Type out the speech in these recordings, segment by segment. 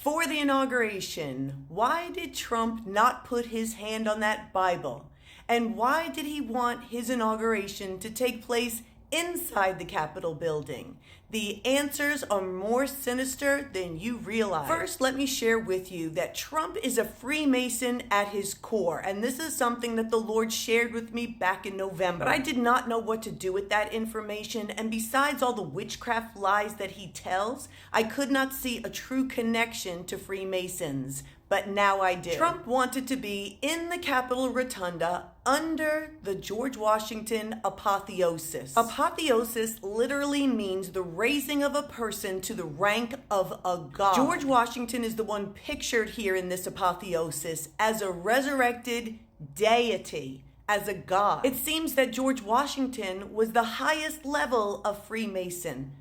For the inauguration, why did Trump not put his hand on that Bible? And why did he want his inauguration to take place inside the Capitol building? The answers are more sinister than you realize. First, let me share with you that Trump is a Freemason at his core, and this is something that the Lord shared with me back in November. But I did not know what to do with that information, and besides all the witchcraft lies that he tells, I could not see a true connection to Freemasons. But now I do. Trump wanted to be in the Capitol Rotunda under the George Washington apotheosis. Apotheosis literally means the raising of a person to the rank of a god. George Washington is the one pictured here in this apotheosis as a resurrected deity, as a god. It seems that George Washington was the highest level of Freemason.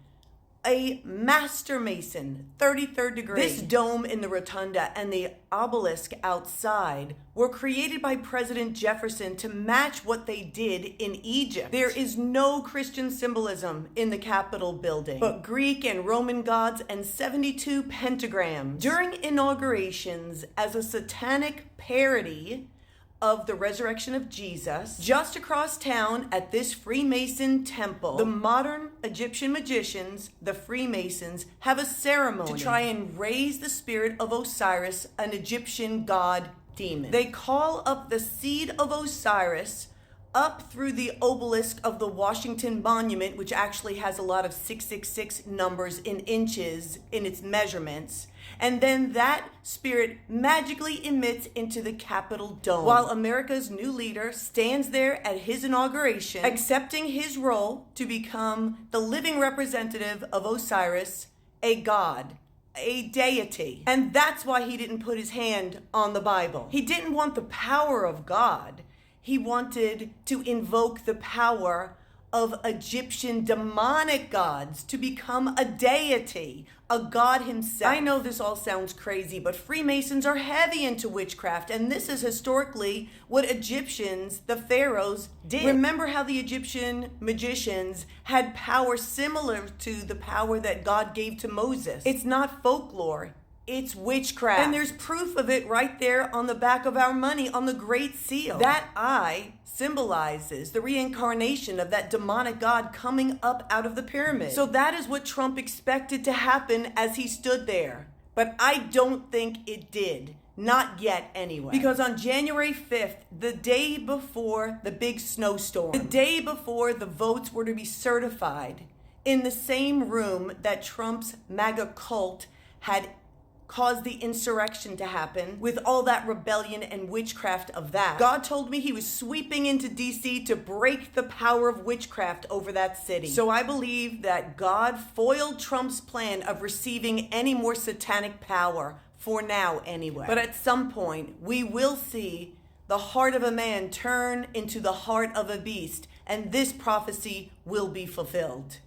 A master mason, 33rd degree. This dome in the rotunda and the obelisk outside were created by President Jefferson to match what they did in Egypt. There is no Christian symbolism in the Capitol building, but Greek and Roman gods and 72 pentagrams. During inaugurations, as a satanic parody of the resurrection of Jesus, just across town at this Freemason temple, the modern Egyptian magicians, the Freemasons, have a ceremony to try and raise the spirit of Osiris, an Egyptian god demon. They call up the seed of Osiris up through the obelisk of the Washington Monument, which actually has a lot of 666 numbers in inches in its measurements. And then that spirit magically emits into the Capitol dome, while America's new leader stands there at his inauguration, accepting his role to become the living representative of Osiris, a god, a deity. And that's why he didn't put his hand on the Bible. He didn't want the power of God. He wanted to invoke the power of Egyptian demonic gods to become a deity, a god himself. I know this all sounds crazy, but Freemasons are heavy into witchcraft, and this is historically what Egyptians, the pharaohs, did. Remember how the Egyptian magicians had power similar to the power that God gave to Moses. It's not folklore. It's witchcraft. And there's proof of it right there on the back of our money on the Great Seal. That eye symbolizes the reincarnation of that demonic god coming up out of the pyramid. So that is what Trump expected to happen as he stood there. But I don't think it did. Not yet, anyway. Because on January 5th, the day before the big snowstorm, the day before the votes were to be certified, in the same room that Trump's MAGA cult had caused the insurrection to happen, with all that rebellion and witchcraft of that, God told me he was sweeping into DC to break the power of witchcraft over that city. So I believe that God foiled Trump's plan of receiving any more satanic power, for now anyway. But at some point, we will see the heart of a man turn into the heart of a beast, and this prophecy will be fulfilled.